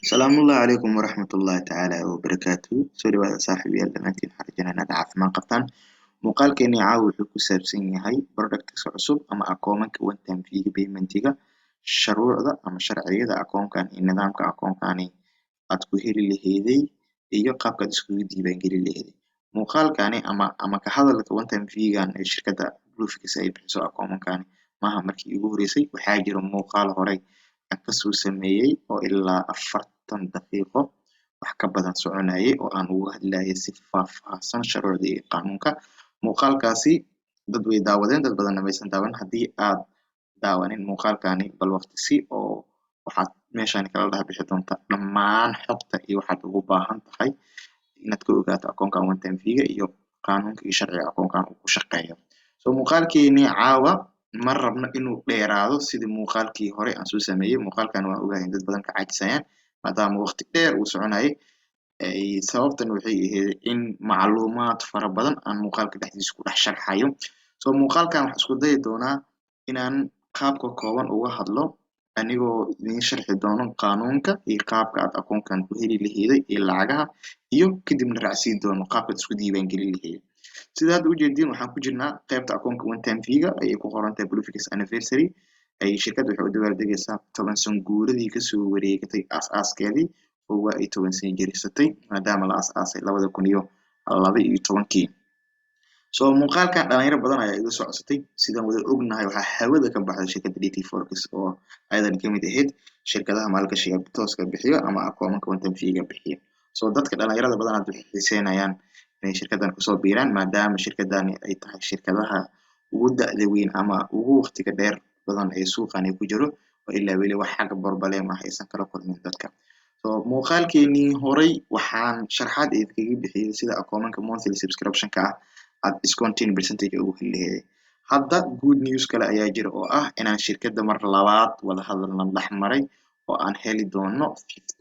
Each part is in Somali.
السلام الله عليكم ورحمة الله تعالى وبركاته سوري waa saaxiibayaal dhammaantiin waxaan rajaynayaa inaad caafimaad qabtaan muuqaalkeeni caawa wuxuu ku saabsan yahay products cusub ama akoomanka one time fee paymentiga shuruucda ama sharciyada akoonkan iyo nidaamka akoonkani aad ku heli laheeday iyo qaabkaad iskugu diiwaangelin laheeday muuqaalkani ama ka hadalka one time fee-gan ee shirkadda Bluefix ay bixiso akoomankani maaha markii ugu horeysay waxaa jira muuqaal horey aan kasoo sameeyey oo ilaa 40 daqiiqo wax ka badan soconayay oo aan uga hadlayay si faahfaahsan shuruucda iyo qaanuunka muuqaalkaasi dad way daawadeen dad badanna maysan daawan haddii aad daawanin muuqaalkani bal waqti si oo waxaad meeshaan kala dhex bixi doontaa dhammaan xogta iyo waxaad ugu baahan tahay inaad ka ogaato akoonkan one time fee-ga iyo qaanuunka iyo sharciga akoonkan uu ku shaqeeyo muuqaalkeeni caawa ma rabno inuu dheeraado sidii muuqaalkii hore aan soo sameeyey muuqaalkan waan ogahay in dad badan ka caajisayaan maadaama waqti dheer uu soconayay sababtan waxay ahayd in macluumaad fara badan aan muuqaalka dhexdiisa ku dhex sharxayo muuqaalkan waxaan isku dayi doonaa inaan qaabka kooban uga hadlo anigoo idin sharxi doono qaanuunka iyo qaabka aad akoonkan ku heli laheeday iyo lacagaha iyo kadibna raacsiin doono qaabkaad isku diiwaangelin laheeday sida hadda ujeediin waxaan ku jirnaa qaybta akoonka one time fee-ga ayay ku qoran tahay Bluefix anniversary ay shirkadda waxay u dabaaldegaysaa 10 sano guuradii kasoo wareegatay aas-aaskeedii oo waa ay 10 sano jirsatay maadaama la aas-aasay 2012 muuqaalkan dhalinyaro badan ayaa iga soo codsatay sidaan wada ognahay waxaa hawada ka baxday shirkadda DT Forex oo ayadan kamid ahayd shirkadaha maalgashiga tooska bixiyo ama akoomanka one time fee-ga bixiyo dadka dhalinyarada badan aad waxay xiiseynayaan inay shirkaddan kusoo biiraan maadaama shirkaddani ay tahay shirkadaha ugu da'da weyn ama ugu waqtiga dheer badan ee suuqani ku jiro oo ilaa weli wax xagga barbaleem ah aysan kala kulmin dadka muuqaalkeenii horey waxaan sharxaad idinkaga bixiyey sida akoomanka monthly subscription-ka ah aad discount 10% ugu heli laheeday hadda good news kale ayaa jira oo ah inaan shirkadda mar labaad wada hadalna dhex maray oo aan heli doono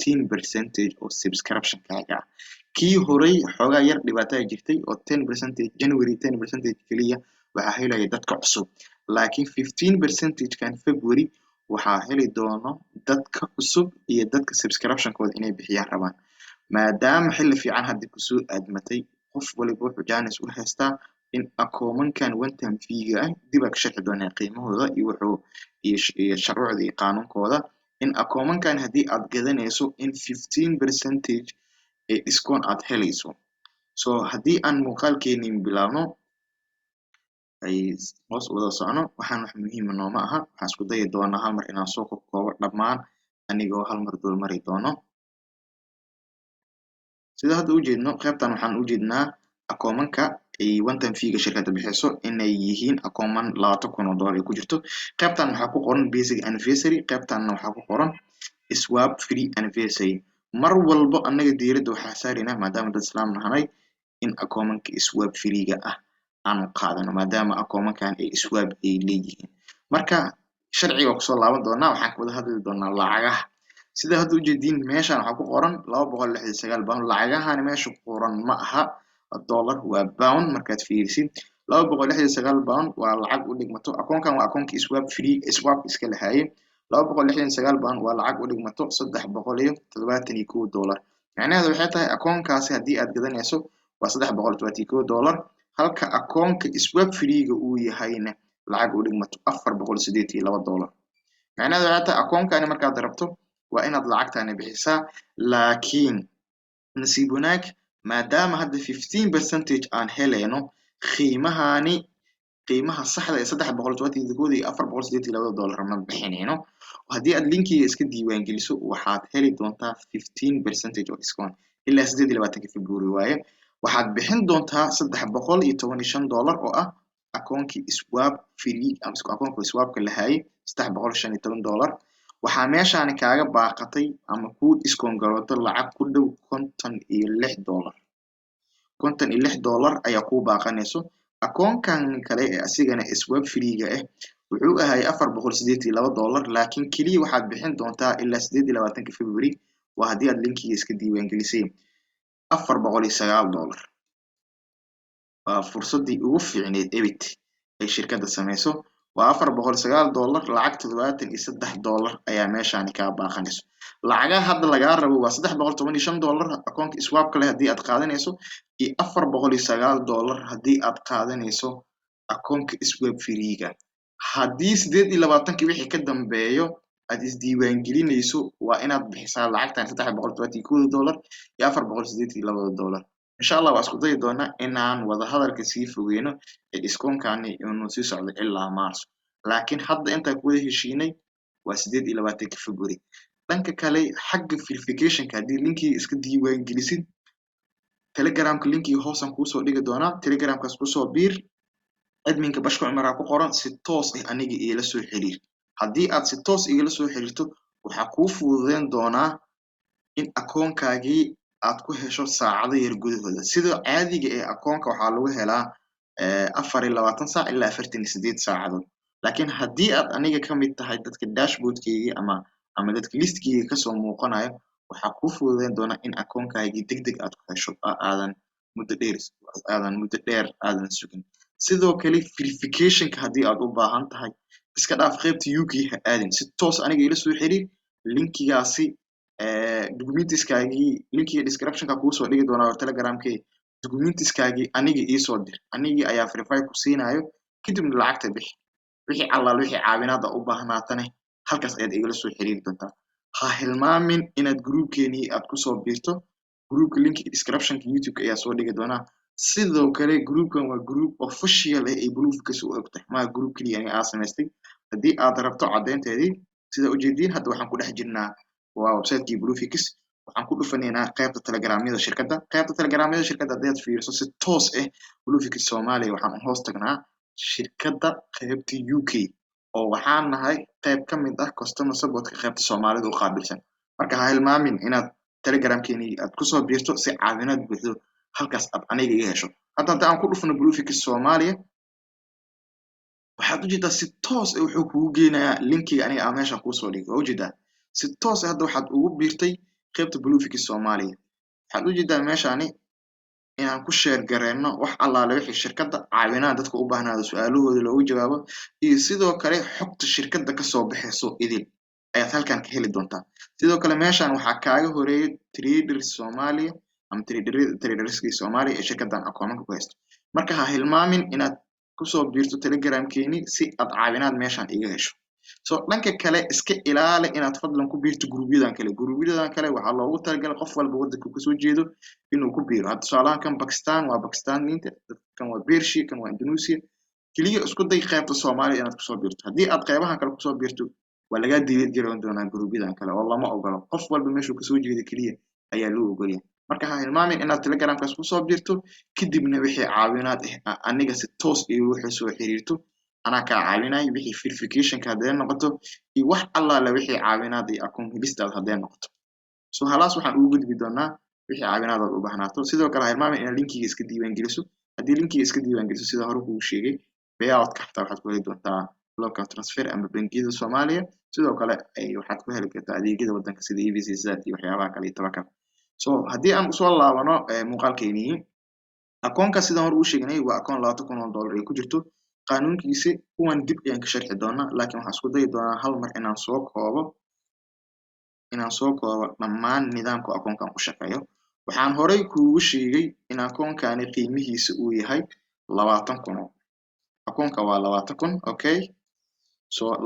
15% oo subscription-kaaga ah kii horey xoogaa yar dhibaato jirtay oo 10% January 10% kaliya waxaa helaya dadka cusub laakiin 15% kan February waxaa heli doono dadka cusub iyo dadka subscription-kooda inay bixiyaan rabaan maadaama xilli fiican hadda kusoo aadmatay qof waliba wuxuu jaanis u haystaa in akoomankan one time fee-ga ah dib ka sharxi doonaa qiimahooda iyo iyo shuruucda iyo qaanuunkooda in akoomankan haddii aad gadanayso in 15% ee discount aad helayso haddii aan muuqaalkeeni bilaabno ay hoos wada socno waxaan wax muhiim nooma aha waxaan isku dayi doonaa hal mar inaan soo koobo dhammaan anigoo hal mar dul mari doono sida hadda ujeedno qaybtan waxaan ujeednaa akoomanka ay one time fee-ga shirkadda bixiso inay yihiin akooman $20,000 ku jirto qaybtan waxaa ku qoran basic anniversary qaybtanna waxaa ku qoran swap free anniversary mar walbo annaga diiradda waxaa saaraynaa maadaama dad islaam nahanay in akoomanka swap free-ga ah aanu qaadano maadaama akoomankan ay swap ay leeyihiin marka sharciga kusoo laaban doonaa waxaan ka wada hadli doonaa lacagaha sida hadda ujeediin meeshaan waxaa ku qoran 269 pound lacagahani meesha ku qoran ma aha dollar waa pound markaad fiirisid 269 pound waa lacag u dhigmato akoonkan waa akoonkii swap iska lahaayay 269 pound waa lacag u dhigmato $371 macnaheedu waxay tahay akoonkaasi haddii aad gadanayso waa $371 halka akoonka swap free-ga uu yahayna lacag u dhigmato $482 macnaheedu waxay tahay akoonkani markaad rabto waa inaad lacagtani bixisaa laakiin nasiib wanaag maadaama hadda 15% aan helayno qiimaha saxda ee $371 iyo $482 ma bixinayno haddii aad linkiga iska diiwaangeliso waxaad heli doontaa 15% oo discount ilaa 28 February waaye waxaad bixin doontaa $315 oo ah akoonkii swap free ama akoonka swapka lahaayay $315 waxaa meeshaan kaaga baaqatay ama ku discount garooto lacag ku dhow $56 ayaa ku baaqanayso akoonkan kale ee asigana swap free-ga ah wuxuu ahay $482 laakiin kaliya waxaad bixin doontaa ilaa 28 February waa haddii aad linkiga iska diiwaangelisay $409 waa fursadii ugu fiicneed ebit ay shirkadda sameyso waa $409 lacag $73 ayaa meeshaan ka baaqanayso. Lacagaha hadda lagaa rabo waa $315 akoonka swapka leh haddii aad qaadanayso iyo $409 haddii aad qaadanayso akoonka swap freega. Haddii 28 wixii ka dambeeyo aad isdiiwaangelinayso waa inaad bixisaa lacagtan $321 iyo $482. insha Allah waa isku dayi doonaa inaan wada hadalka sii fogeyno ee iskoonkani inuu sii socdo ilaa Maarso. laakiin hadda intaan ku wada heshiinay waa 28 February. dhanka kale xagga verificationka haddii linkiga iska diiwaangelisid telegramka linkiga hoosaan kuusoo dhigi doonaa, telegramkaas kusoo biir, adminka Bashka Cumar ku qoran, si toos ah aniga igala soo xiriir. haddii aad si toos igala soo xiriirto waxaa kuu fududeyn doonaa in akoonkaagii aad ku hesho saacado yar gudahooda. sida caadiga ee akoonka waxaa lagu helaa 24 saac ilaa 48 saacadood. laakiin haddii aad aniga ka mid tahay dadka dashboardkeygii ama dadka listkeyga kasoo muuqanayo waxaa kuu fududeyn doonaa in akoonkaagii degdeg aad ku hesho oo aadan muddo dheer aadan sugin. sidoo kale verificationka haddii aad u baahan tahay iska dhaaf qaybta UK ha aadin, si toos aniga ila soo xiriir. linkigaasi documentiskaagii linkiga descriptionka kuusoo dhigi doonaa oo telegramkee documentiskaagii aniga iisoo dir, anigii ayaa verify ku siinayo kadibna lacagta bixi. wixii caawinaada u baahnaatane halkaas ayaad igala soo xiriiri doontaa. ha hilmaamin inaad groupkeenii aad kusoo biirto. groupka linkiga descriptionka YouTube ayaa soo dhigi doonaa. sidoo kale groupkan waa group official ah ee Bluefields u ogtahay, ma group kaliya aniga aan samaystay. haddii aad rabto caddeynteedii sida ujeediin hadda waxaan ku dhex jirnaa waa website-kii Bluefields. waxaan ku dhufanaynaa qaybta telegramyada shirkadda. qaybta telegramyada shirkadda haddii aad fiiriso si toos ah Bluefields Soomaaliya waxaan hoos tagnaa shirkadda qaybta UK oo waxaan nahay qayb ka mid ah customer support-ka qaybta Soomaalida u qaabilsan. marka ha hilmaamin inaad telegramkeeni aad kusoo biirto si caawinaad buuxdo halkaas aad aniga iga hesho. hadda aan ku dhufno Bluefields Soomaaliya waxaad ujeedaa si toos ah wuxuu kugu geynayaa linkiga aniga aan meeshan kuusoo dhigay. waa ujeedaa si toos ah hadda waxaad ugu biirtay qaybta Bluefields Soomaaliya. waxaad ujeedaa meeshani inaan ku share gareyno wax allaale wixii shirkadda caawinaad dadka u baahnaado su'aalahooda loogu jawaabo iyo sidoo kale xogta shirkadda kasoo baxayso idil ayaad halkan ka heli doontaa. sidoo kale meeshan waxaa kaaga horeeyay traders Soomaaliya ama traderskii Soomaaliya ee shirkaddan akoomanka ku haysto. marka ha hilmaamin inaad kusoo biirto telegramkeeni si aad caawinaad meeshan iga hesho. dhanka kale iska ilaali inaad fadlan ku biirto group-yadan kale waxaa loogu talagalay qof walba waddanka kasoo jeedo inuu ku biiro. hadda tusaalahan kan Pakistan waa Pakistaniinta, kan waa Persia, kan waa Indonesia. keliya isku day qaybta Soomaaliya inaad kusoo biirto. haddii aad qaybahan kale kusoo biirto waa lagaa diiwaan gelin doonaa group-yadan kale oo lama ogolo. qof walba meeshuu kasoo jeedo keliya ayaa loo ogolyahay. marka ha hilmaamin inaad telegramkaas kusoo biirto kadibna wixii caawinaad ah aniga si toos igu soo xiriirto. anaa kaa caawinayo wixii verificationka haddee noqoto iyo wax allaale wixii caawinaad iyo akoon helistaada haddee noqoto. halaas waxaan ugu gudbi doonaa wixii caawinaad aad u baahnaato. sidoo kale ha hilmaamin inaad linkiga iska diiwaangeliso. haddii linkiga iska diiwaangeliso sida hore kugu sheegay payout-ka xataa waxaad ku heli doontaa local transfer ama bangiyada Soomaaliya. sidoo kale waxaad ku heli kartaa adeegyada waddanka sida EVC Zaad iyo waxyaabaha kale iyo Tawakal. haddii aan usoo laabano muuqaalkeenii akoonka sidaan hore u sheegnay waa akoon $20,000 ay ku jirto. qaanuunkiisa kuwan dib ayaan ka sharxi doonaa, laakiin waxaan isku dayi doonaa hal mar inaan soo koobo dhammaan nidaamka akoonkan u shaqeeyo. waxaan horey kuugu sheegay in akoonkani qiimihiisa uu yahay 20,000. akoonka waa 20,000. okay,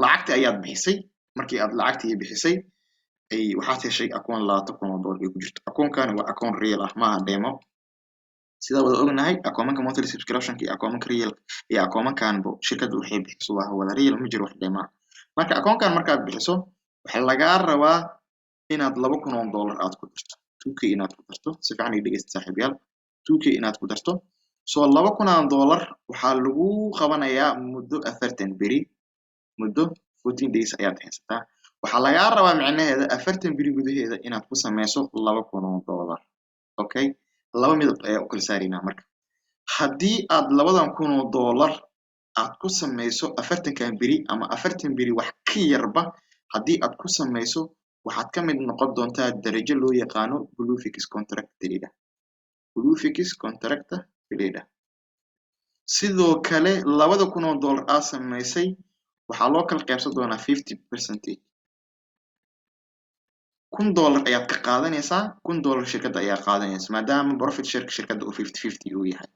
lacagta ayaad bixisay. markii aad lacagtii bixisay waxaad heshay akoon $20,000 ay ku jirto. akoonkani waa akoon real ah, maaha demo. sida wada ognahay akoomanka monthly subscription-ka iyo akoomanka real iyo akoomankanba shirkaddu waxay bixiso waa wada real, ma jiro wax demo. marka akoonkan markaad bixiso waxaa lagaa rabaa inaad $2,000 aad ku darto, 2k inaad ku darto. si fiican ii dhegeysta saaxiibayaal, 2k inaad ku darto. $2,000 waxaa lagu qabanayaa muddo 40 beri, muddo 14 days ayaad haysataa. waxaa lagaa rabaa micnaheeda 40 beri gudaheeda inaad ku sameyso $2,000. okay, laba midab ayaa u kala saaraynaa marka. haddii aad $2,000 aad ku sameyso 40 beri ama 40 beri wax ka yarba haddii aad ku sameyso waxaad ka mid noqon doontaa darajo loo yaqaano Bluefields Contract Trader. Bluefields Contract Trader. sidoo kale $2,000 aad sameysay waxaa loo kala qaybsan doonaa 50%. $1,000 ayaad ka qaadanaysaa, $1,000 shirkadda ayaa qaadanaysa maadaama profit share shirkadda uu 50-50 uu yahay.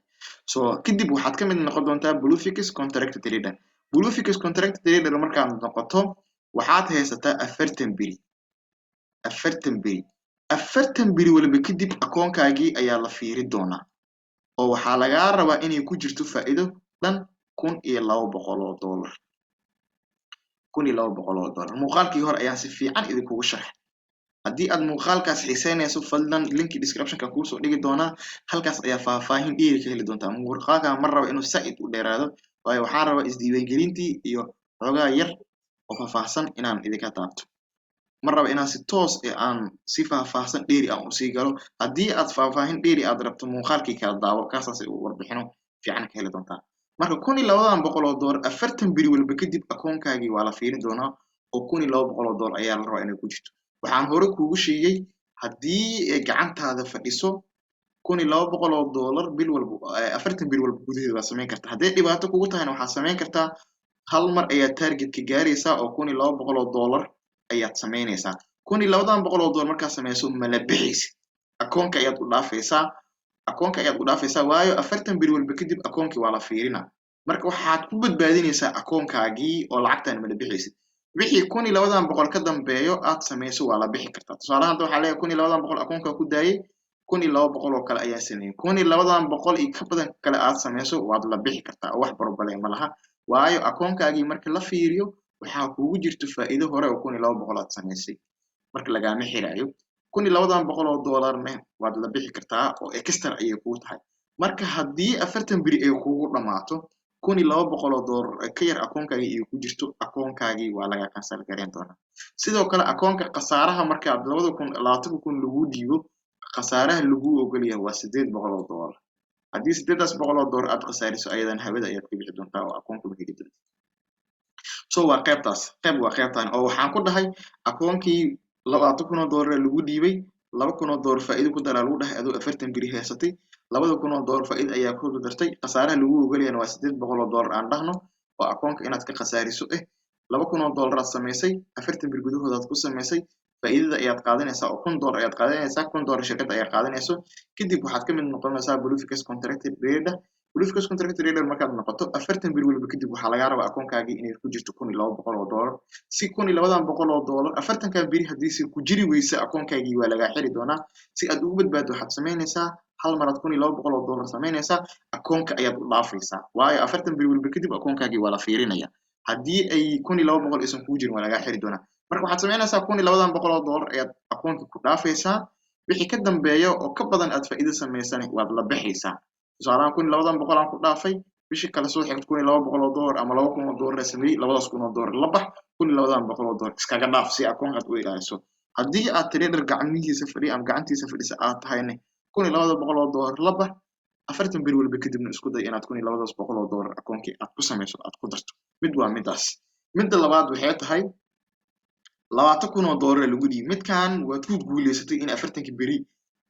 So kadib waxaad ka mid noqon doontaa Bluefix Contract Trader. Bluefix Contract Trader markaad noqoto waxaad haysataa 40 beri. 40 beri walba kadib akoonkaagii ayaa la fiiri doonaa oo waxaa lagaa rabaa inay ku jirto faa'iido dhan $1,200. $1,200. muuqaalkii hore ayaan si fiican idinkugu sharxay. haddii aad muuqaalkaas xiiseynayso fadlan linki description-ka kuu soo dhigi doonaa, halkaas ayaa faahfaahin dheeri ka heli doontaa. muuqaalkan ma rabo inuu sa'id u dheeraado waayo waxaan rabaa isdiiwaangelintii iyo xogaa yar oo faahfaahsan inaan idinka taabto. ma rabo inaan si toos aan si faahfaahsan dheeri aan usii galo. haddii aad faahfaahin dheeri aad rabto muuqaalkii kala daawo, kaasaas uu warbixino fiican ka heli doontaa. marka $1,200 40 beri walba kadib akoonkaagii waa la fiirin doonaa oo $1,200 ayaa la rabaa inay ku jirto. waxaan hore kuugu sheegay haddii ay gacantaada fadhiso $1,200 bil walba 40 beri walba gudaheeda waa samayn kartaa. hadday dhibaato kugu tahayna waxaad samayn kartaa hal mar ayaad targetka gaaraysaa oo $1,200 ayaad samaynaysaa. $1,200 markaad samayso ma la bixaysid, akoonka ayaad u dhaafaysaa waayo 40 beri walba kadib akoonkii waa la fiirinaa. marka waxaad ku badbaadinaysaa akoonkaagii oo lacagtan ma la bixaysid. wixii $1,200 ka dambeeyo aad samayso waa la bixi kartaa. tusaale ahaan waxaa leeyahay $1,200 akoonka ku daayay, $1,200 oo kale ayaa sameeyay. $1,200 iyo ka badan kale aad samayso waad la bixi kartaa oo wax problem ma laha waayo akoonkaagii marka la fiiriyo waxaa kuugu jirto faa'iido hore oo $1,200 aad samaysay. marka lagaama xiraayo. $1,200 waad la bixi kartaa oo extra ayay kuu tahay. marka haddii 40 beri ay kuugu dhamaato $1,200 ka yar akoonkaagii ay ku jirto, akoonkaagii waa laga cancel gareyn doonaa. sidoo kale akoonka khasaaraha markaad 20,000 lagu dhiibo, khasaaraha lagu ogol yahay waa $800. haddii $800 aad khasaariso ayadan hawada ayaad ka bixi doontaa oo akoonka ma heli doontaa. so waa qaybtan oo waxaan ku dhahay akoonkii $20,000 lagu dhiibay, $2,000 faa'iido ku daraa lagu dhahay adoo 40 beri haysatay, $2,000 faa'iido ayaa ku dartay, khasaaraha lagu ogolayana waa $800 aan dhahno oo akoonka inaad ka khasaariso $2,000 aad samaysay, 40 beri gudahooda aad ku samaysay, faa'iidada ayaad qaadanaysaa oo $1,000 ayaad qaadanaysaa, $1,000 shirkadda ayaa qaadanayso. kadib waxaad ka mid noqonaysaa Bluefix Contract Trader. Bluefix Contract Trader markaad noqoto 40 beri walba kadib waxaa lagaa rabaa akoonkaagii inay ku jirto $1,200. si $1,200 40 beri haddii si ku jiri weysa akoonkaagii waa lagaa xiri doonaa. si aad ugu badbaado waxaad samaynaysaa hal maraad $1,200 samaynaysaa, akoonka ayaad u dhaafaysaa waayo 40 beri walba kadib akoonkaagii waa la fiirinaya. haddii ay $1,200 aysan kuu jirin waa lagaa xiri doonaa. marka waxaad samaynaysaa $1,200 ayaad akoonka ku dhaafaysaa. wixii ka dambeeya oo ka badan aad faa'iido samaysana waad la bixaysaa. tusaalahaan $1,200 aan ku dhaafay, bishii kale soo xigta $1,200 ama $2,000 sameeyay, $2,000 la bax, $1,200 iskaga dhaaf si akoonkaad u ilaaliso. haddii aad trader gacmihiisa fadhiya ama gacantiisa fadhisa aad tahayna $1,200 la bax, 40 beri walba kadibna isku day inaad $1,200 akoonkii aad ku samayso aad ku darto. mid waa midaas. midda labaad waxay tahay $20,000 lagu dhiibay. midkaan waad ku guuleysatay in 40 beri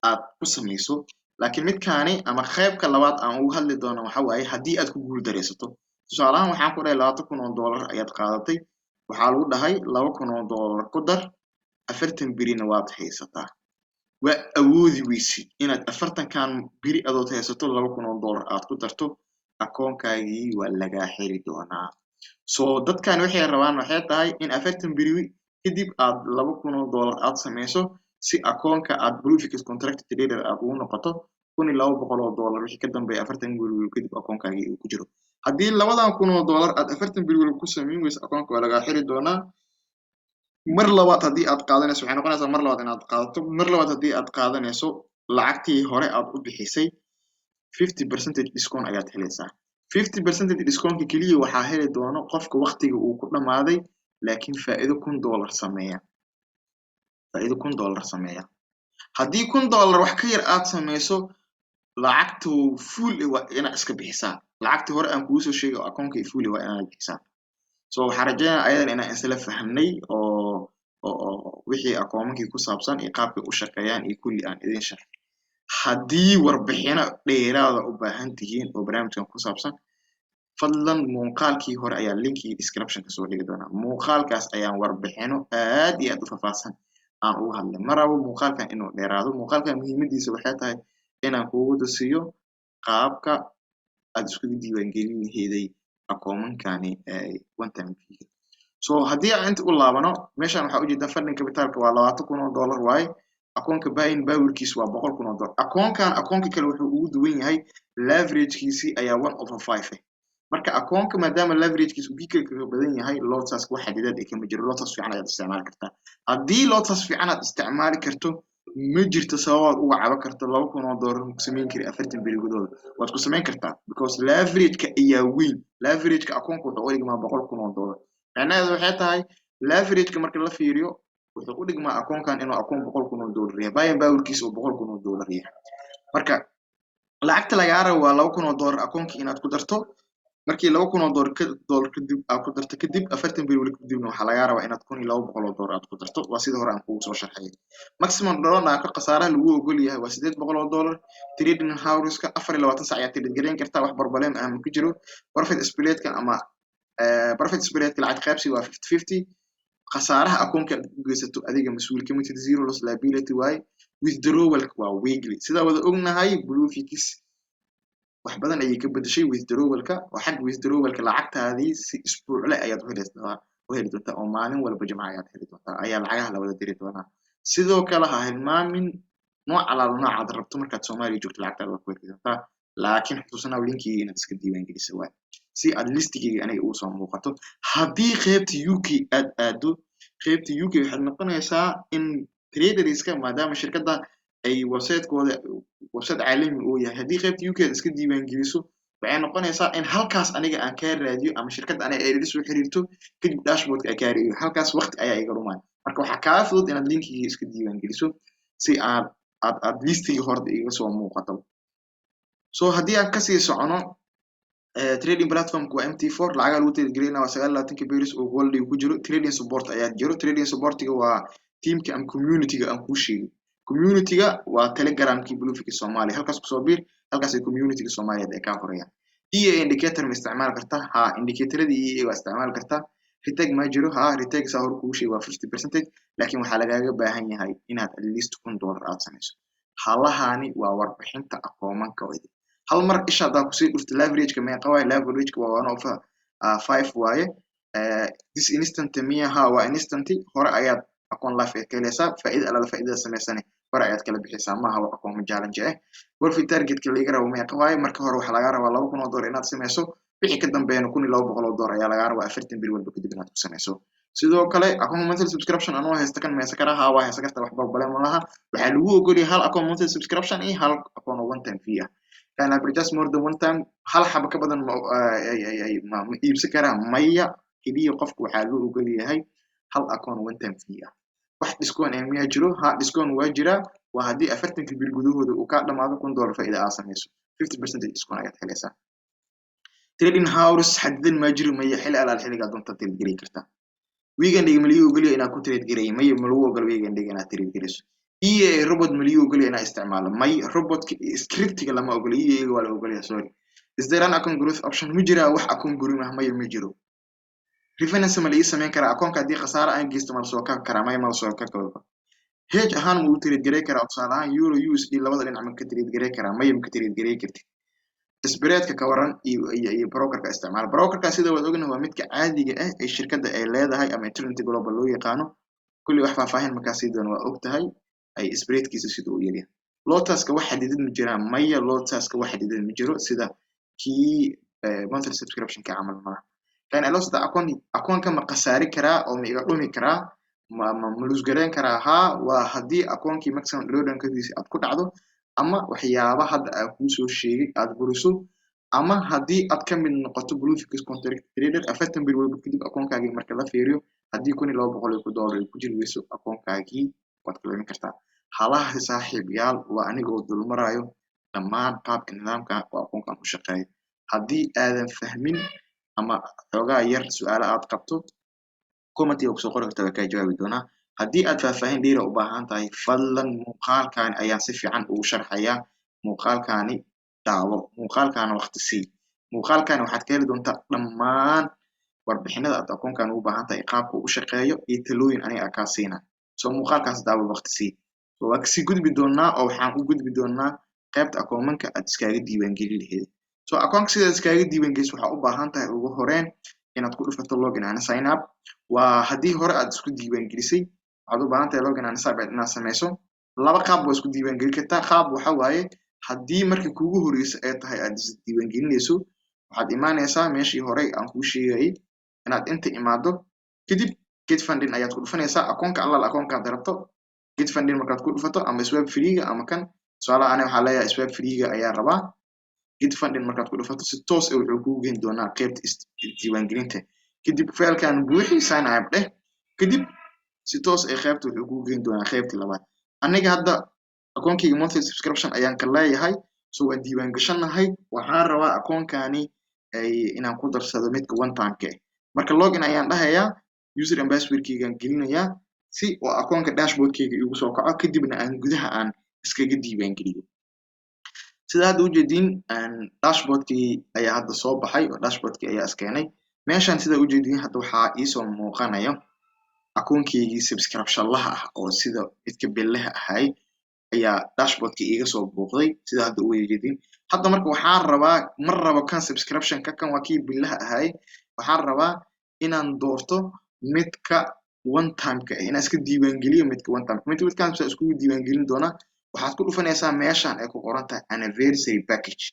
aad ku samayso, laakiin midkaani ama qaybka labaad aan ugu hadli doono waxa waaye haddii aad ku guul dareysato. tusaalahaan waxaan ku dhahay $20,000 ayaad qaadatay, waxaa lagu dhahay $2,000 ku dar, 40 berina waad haysataa. waa awoodi weysid inaad 40kan beri adood haysato $2,000 aad ku darto, akoonkaagii waa lagaa xiri doonaa. so dadkan waxay rabaan waxay tahay in 40 beri kadib aad $2,000 aad samayso si akoonka aad Bluefix Contract Trader aad ugu noqoto $1,200 wixii ka dambeeya 40 beri kadib akoonkaagii uu ku jiro. haddii $2,000 aad 40 beri ku samayn weyso, akoonka waa lagaa xiri doonaa. mar labaad haddii aad qaadanayso waxay noqonaysaa mar labaad inaad qaadato. mar labaad haddii aad qaadanayso lacagtii hore aad u bixisay 50% discount ayaad helaysaa. 50% discount keliya waxaa heli doono qofka waqtiga uu ku dhamaaday laakiin faa'iido $1,000 sameeya. haddii $1,000 wax ka yar aad samayso, lacagtu full waa inaad iska bixisaa. lacagtii hore aan kugu soo sheegay oo akoonka full waa inaad bixisaa. so waxaan rajaynayaa ayadan inaan isla fahamnay oo wixii akoomankii ku saabsan iyo qaabkay u shaqeeyaan iyo kulli aan idin sharxay. haddii warbixino dheeraada u baahan tihiin oo barnaamijkan ku saabsan, fadlan muuqaalkii hore ayaa linkii description ka soo dhigi doonaa muuqaalkaas ayaan warbixino aad iyo aad u faahfaahsan aan ugu hadlay ma rabo muuqaalkan inuu dheeraado muuqaalkan muhiimadiisa waxay tahay inaan kugu tusiyo qaabka aad iskugu diiwaangelin laheeday akoomankani one time fee so haddii aan inta u laabano meeshaan waxaa ujeedaa funding capitalka waa $20,000 waaye akoonka buying powerkiisu waa $100,000 akoonka kale wuxuu ugu duwan yahay leveragekiisi ayaa 1/5 marka akoonka maadaama leveragekiisu kaga badan yahay lotaas wax xadidaad ay kama jiro lotaas fiican ayaad isticmaali kartaa haddii lotaas fiican aad isticmaali karto ma jirto sababaad uga cabo karto $2,000 ku samayn kari 40 beri gudahooda waad ku samayn kartaa because leverageka ayaa weyn leverageka akoonka wuxuu u dhigmaa $100,000 macnaheedu waxay tahay leverageka marka la fiiriyo wuxuu u dhigmaa akoonkan inuu akoon $100,000 yahay buying powerkiisa uu $100,000 yahay marka lacagta lagaa rabo waa $2,000 akoonka inaad ku darto markii $2,000 kadib aad ku darto kadib 40 beri wali kadibna waxaa lagaa rabaa inaad $1,200 aad ku darto waa sida hore aan kugu soo sharxay maximum drawdownka khasaaraha lagu ogol yahay waa $800 trading house-ka 24 saac ayaad trade gareyn kartaa wax problem ah ma ku jiro profit split-ka ama profit split-ka lacag qaybsi waa 50-50 khasaaraha akoonka aad ku geysato adiga mas'uul ka mid zero loss liability waaye withdrawal waa weekly sida wada ognahay bluefix wax badan ayay ka bedeshay withdrawalka oo xag withdrawalka lacagtaadii si isbuucle ayaad u heli doontaa oo maalin walba jimca ayaad heli doontaa ayaa lacagaha la wada diri doonaa sidoo kale ha hilmaamin nooc alaalo noocaad rabto markaad Soomaaliya joogto lacagtaada waa ku heli doontaa laakiin xusuusnaa linkii inaad iska diiwaangelisa waay si aad listigeyga aniga ugu soo muuqato haddii qaybta UK aad aado qaybta UK waxaad noqonaysaa in traderska maadaama shirkadda ay website caalami uu yahay haddii qaybta UK aad iska diiwaangeliso waxay noqonaysaa in halkaas aniga aan ka raadiyo ama shirkadda aniga ay ila soo xiriirto kadib dashboardka ay ka raadiyo halkaas waqti ayaa iga dhumaan marka waxaa kaa fudud inaad linkiga iska diiwaangeliso si aad listiga hore iga soo muuqato so haddii aan kasii socono trading platform waa MT4 lacagaha lagu trade gareynaa waa 29 beris oo gold ku jiro trading support ayaa jiro trading supportiga waa teamka ama community-ga aan ku sheegay community-ga waa telegramkii bluefix Soomaaliya halkaas ku soo biir halkaas ay community-ga Soomaaliyeed ay ka qorayaan EA indicator ma isticmaal kartaa ha indicatorada EA waa isticmaal kartaa retag ma jiro ha retag saa hor kuu sheegay waa 50% laakiin waxaa lagaaga baahan yahay inaad at least $1 aad samayso halahani waa warbixinta akoomanka wadi hal mar isha hadaa kusii dhufto leverageka meeqa waaye leverageka waa 1/5 waaye this instant miya ha waa instant hore ayaad akoon life ka helaysaa faa'iido alala faa'iidada samaysane hore ayaad kala bixisaa maaha waa akoon challenge profit targetka laga rabo meeqa waaye marka hore waxaa laga rabaa $2,000 inaad samayso wixii ka dambeeyana $1,200 ayaa laga rabaa 40 beri walba kadib inaad ku samayso sidoo kale akoon monthly subscription anoo haysta kan meesa karaha waa haysta karta wax balbaleen malaha waxaa lagu ogol yahay hal akoon monthly subscription iyo hal akoon one time fee ah can I purchase more than one time hal xaba ka badan ma iibsan karaa maya kaliya qofku waxaa loo ogol yahay hal akoon one time fee ah wax discount ah miyaa jiro ha discount waa jira waa haddii 40 bil gudahooda uu ka dhamaado $1 faa'iido aad samayso 50% discount ayaad helaysaa trading house xadidan ma jiro maya xilli alaal xilliga doonta trade gareyn kartaa weekendiga ma lagu ogol yahay inaad ku trade gareey maya ma lagu ogol weekendiga inaad trade gareyso EA robot ma lagu ogol yahay inaad isticmaalo may robotka scriptiga lama ogol EA waa la ogol yahay sorry is there an account growth option ma jira wax account growth ah maya ma jiro refinance ma laga sameyn karaa akoonka haddii khasaare aan geysto ma la soo ka karaa maya ma la soo ka kabo hedge ahaan ma u trade garey karaa tusaale ahaan euro USD labada dhinac ma ka trade garey karaa maya ma ka trade garey kartid spreadka ka waran iyo brokerka isticmaal brokerka sida wad ognahay waa midka caadiga ah ee shirkadda ay leedahay ama Trinity Global loo yaqaano kulli wax faahfaahin markaas sidoo waa ogtahay ay spreadkiisa sida uu yahay lotaska wax xadidan ma jiraan maya lotaska wax xadidan ma jiro sida kii monthly subscription ka camal ma kan alosda akoonka ma qasaari karaa oo ma iga dhumi karaa ma lose gareyn karaa ha waa haddii akoonkii maximum drawdownkiisa aad ku dhacdo ama waxyaaba hadda aan kuu soo sheegay aad buriso ama haddii aad ka mid noqoto bluefix contract trader 40 bil walba kadib akoonkaagii marka la fiiriyo haddii $1,200 ku jiri weyso akoonkaagii waad kala kartaa halaha saaxiibayaal waa anigoo dulmarayo dhammaan qaabka nidaamka oo akoonkan u shaqeeyo haddii aadan fahmin ama xoogaa yar su'aalo aad qabto commentiga ku soo qori kartaa ka jawaabi doonaa haddii aad faahfaahin dheeri u baahan tahay fadlan muuqaalkan ayaan si fiican ugu sharxayaa muuqaalkani daawo muuqaalkan waqti sii muuqaalkan waxaad ka heli doontaa dhammaan warbixinada aad akoonkan ugu baahan tahay qaabka uu u shaqeeyo iyo talooyin aniga kaa siina soo muuqaalkaas daawo waqti sii soo waa kasii gudbi doonaa oo waxaan u gudbi doonaa qaybta akoomanka aad iskaga diiwaangelin lahayd soo akoonka sidaad iskaga diiwaangeliso waxaa u baahan tahay ugu horeen inaad ku dhufato login and sign up waa haddii hore aad isku diiwaangelisay waxaad u baahan tahay login and sign up inaad sameyso laba qaab waa isku diiwaangelin kartaa qaab waxa waaye haddii markii kuugu horeysa ay tahay aad is diiwaangelinayso waxaad imaanaysaa meeshii horey aan kuu sheegayay inaad inta imaado kadib get funding ayaad ku dhufanaysaa akoonka allaal akoonkaad rabto get funding markaad ku dhufato ama swap free-ga ama kan su'aalaha aniga waxaa leeyahay swap free-ga ayaa rabaa get funding markaad ku dhufato si toos ah wuxuu kugu geyn doonaa qaybta diiwaangelinta kadib faylkan buuxi sign up dheh kadib si toos ah qaybta wuxuu kugu geyn doonaa qaybtii labaad aniga hadda akoonkayga monthly subscription ayaan ka leeyahay soo waan diiwaangashanahay waxaan rabaa akoonkani inaan ku darsado midka one time-ka marka login ayaan dhahayaa user and password-kaygaan gelinayaa si oo akoonka dashboard-kayga igu soo kaco kadibna aan gudaha aan iskaga diiwaangeliyo sida hadda ujeediin dashboard-kii ayaa hadda soo baxay oo dashboard-kii ayaa iskeenay meeshan sida ujeediin hadda waxaa iisoo muuqanayo akoonkaygii subscription laha ah oo sida midka billaha ahay ayaa dashboard-kii iga soo buuqday sida hadda ujeediin hadda marka waxaan rabaa mar rabo kan subscription-ka kan waa kii billaha ahay waxaan rabaa inaan doorto midka one time-ka inaan iska diiwaangeliyo midka one time midkaan saa iskugu diiwaangelin doonaa waxaad ku dhufanaysaa meeshan ay ku qoran tahay anniversary package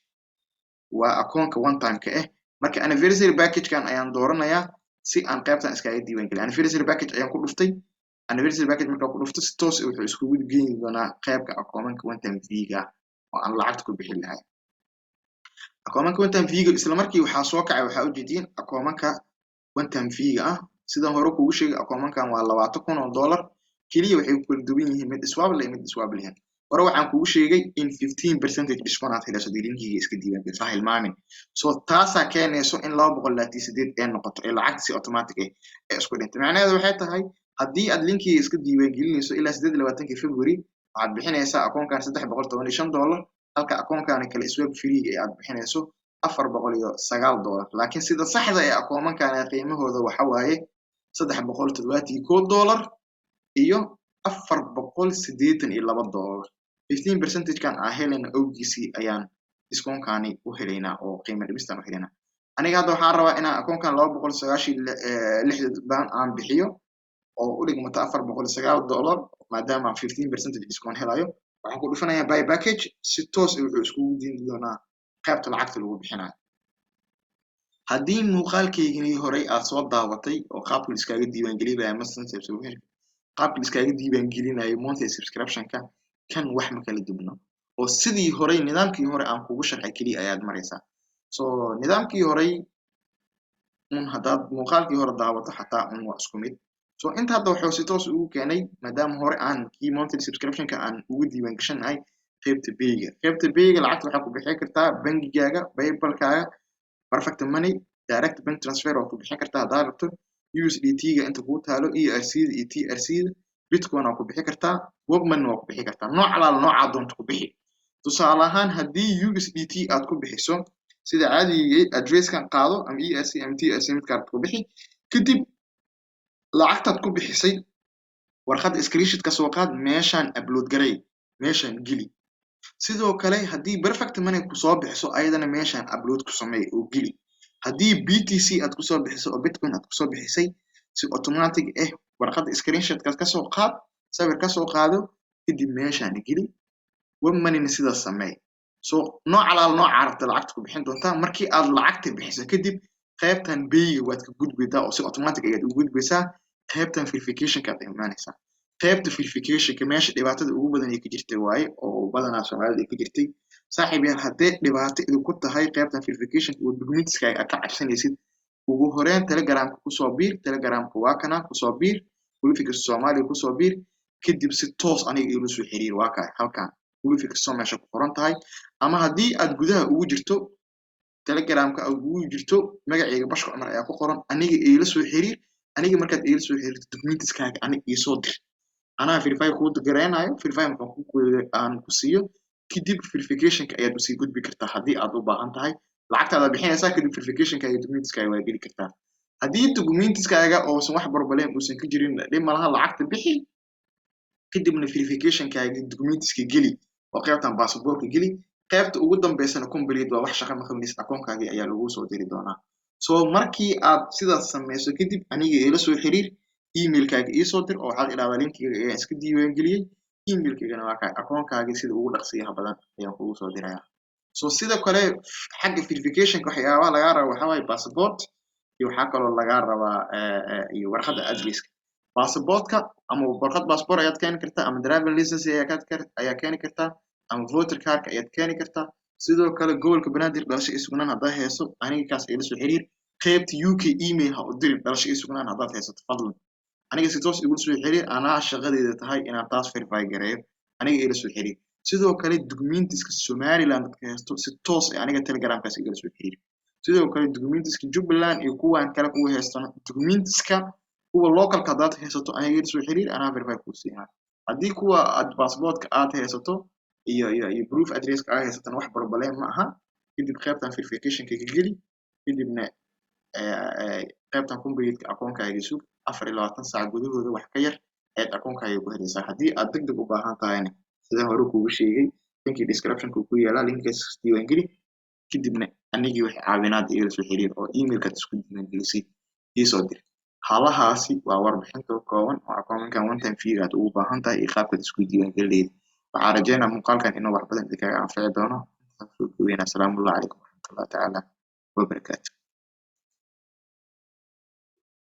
waa akoonka one time-ka marka anniversary package-kan ayaan dooranayaa si aan qaybtan iskaga diiwaangeliyo anniversary package ayaan ku dhuftay anniversary package markaa ku dhufto si toos ah wuxuu iskugu geyn doonaa qaybka akoomanka one time fee-ga oo aan lacagta ku bixin lahay akoomanka one time fee-ga isla markii waxaa soo kacay waxaa ujeediin akoomanka one time fee-ga sidaan hore kuugu sheegay akoomankan waa $20,000 keliya waxay ku kala duwan yihiin mid swap leh mid swap lahayn hore waxaan kuugu sheegay in 15% discount aad helayso linkiga iska diiwaangeliso ha hilmaamin soo taasaa keenayso in 228 ay noqoto ee lacagta si automatic ah isku dhintay macnaheedu waxay tahay haddii aad linkiga iska diiwaangelinayso ilaa 28 February waxaad bixinaysaa akoonkan $315 halka akoonkan kale swap free aad bixinayso $409 laakiin sida saxda ah akoomankan qiimahooda waxa waaye $371 iyo $482 15%-kan aan helena awgiisii ayaan discount-kani u helaynaa oo qiimo dhimistan u helaynaa aniga hadda waxaan rabaa inaan akoonkan $296 aan bixiyo oo u dhigmata $409 maadaama 15% discount helayo waxaan ku dhufanayaa buy package si toos ah wuxuu iskugu diin doonaa qaybta lacagta lagu bixinayo haddii muuqaalkaygii horey aad soo daawatay oo qaabka iskaga diiwaangelinayo qaabka iskaga diiwaangelinayo monthly subscription-ka kan wax ma kala duwano oo sidii horey nidaamkii hore aan kugu sharxay kaliya ayaad maraysaa soo nidaamkii horey haddaad muuqaalkii hore daawato xataa waa isku mid soo inta hadda wuxuu si toos ugu keenay maadaama hore aan kii monthly subscription-ka aan ugu diiwaangashanahay qaybta bayga lacagta waxaad ku bixin kartaa bangigaaga paypal-kaaga perfect money direct bank transfer oo ku bixin kartaa haddaad rabto USDT-ga inta kuu taalo ERC-da iyo TRC-da Bitcoin oo ku bixin kartaa Webmoney oo ku bixin kartaa nooc alaala nooca doonto ku bixi tusaale ahaan haddii USDT aad ku bixiso sida caadiga address-kan qaado ama ERC ama TRC midkaad ku bixi kadib lacagtaad ku bixisay warqad screenshot ka soo qaad meeshaan upload garay meeshaan geli sidoo kale haddii perfect money ku soo bixiso ayadana meeshaan upload ku sameey oo geli haddii BTC aad ku soo bixiso oo Bitcoin aad ku soo bixisay si automatic warqad screenshot ka soo qaad sawir ka soo qaado kadib meeshaan geli Webmoney sida sameey soo nooc alaal nooc aragta lacagta ku bixin doontaa markii aad lacagta bixiso kadib qaybtan bayga waad ka gudbaysaa oo si automatic ayaad u gudbaysaa qaybtan verification-ka aad imaanaysaa qaybta verification-ka meesha dhibaatada ugu badan ay ka jirtay waaye oo badanaa Soomaalida ka jirtay saaxiib yaal haddii dhibaato idinku tahay qaybtan verification-ka oo documents-ka aad ka cabsanaysid ugu horeen Telegram-ka ku soo biir Telegram-ka waa kana ku soo biir Kulifika Soomaaliya ku soo biir kadib si toos aniga ila soo xiriir waa ka halkan Kulifika Soomaaliya ku qoran tahay ama haddii aad gudaha ugu jirto Telegram-ka ugu jirto magacayga Bashka Cumar ayaa ku qoran aniga ila soo xiriir aniga markaad ila soo xiriirto documents-kaaga aniga ii soo dir anaa verify ku garanayo verify aan ku siiyo kadib verification-ka ayaad usii gudbi kartaa haddii aad u baahan tahay lacagtaada bixinaysaa kadib verificationkaaga documentskaaga waa geli kartaa haddii documentskaaga oosan wax problem uusan ka jirin dhib malaha lacagta bixi kadibna verificationkaaga documentska geli oo qaybtan baasaboorka geli qaybta ugu dambeysana complete waa wax shaqo ma qabanaysid akoonkaagii ayaa lagu soo diri doonaa so markii aad sidaas sameyso kadib aniga ila soo xiriir emailkaaga ii soo dir oo waxaad idhahdaa linkiga ayaan iska diiwaan geliyey emailkaygana waa kaa akoonkaagii sida ugu dhaqsiyaha badan ayaan kugu soo dirayaa so sidoo kale xagga verificationka waxyaabaha lagaa rabo waxaa waaye passport iyo waxaa kaloo lagaa rabaa iyo warqadda adresska passportka ama warqad passport ayaad keeni kartaa ama driving license ayaa keeni kartaa ama voter cardka ayaad keeni kartaa sidoo kale gobolka banaadir dhalasho iyo sugnaan haddaad hayso aniga kaas ila soo xiriir qaybta UK email ha u dirin dhalasho iyo sugnaan haddaad haysato fadlan aniga si toos igula soo xiriir anaa shaqadeeda tahay inaan taas verify gareeyo aniga ila soo xiriir sidoo kale documentiska Somaliland dadka haysto si toos ah aniga telegramkaas igala soo xiriir sidoo kale documentiska Jubbaland iyo kuwan kale kuwa haystana documentiska kuwa localka haddaad haysato aniga ila soo xiriir anaa verify kuu siinaa haddii kuwa aad passportka aad haysato iyo proof addresska aad haysatana wax problem ma aha kadib qaybtan verificationka ka geli kadibna qaybtan complete akoonkaaga sug 24 saac gudahooda wax ka yar ayaad akoonkaaga ku helaysaa haddii aad degdeg u baahan tahayna sidaan hore kuugu sheegay linkii descriptionka ku yaala linkaas diiwaan geli kadibna anigii wax caawinaad igala soo xiriir oo emailkaad isku diiwaan gelisay ii soo dir halahaasi waa warbixinta kooban oo akoonkan one time fee aad ugu baahan tahay iyo qaabkaad isku diiwaan gelileyd waxaan rajeynaa muuqaalkan inuu wax badan idinkaga anfici doono. Asalaamu calaykum waraxmatullaahi tacaala wabarakaatu.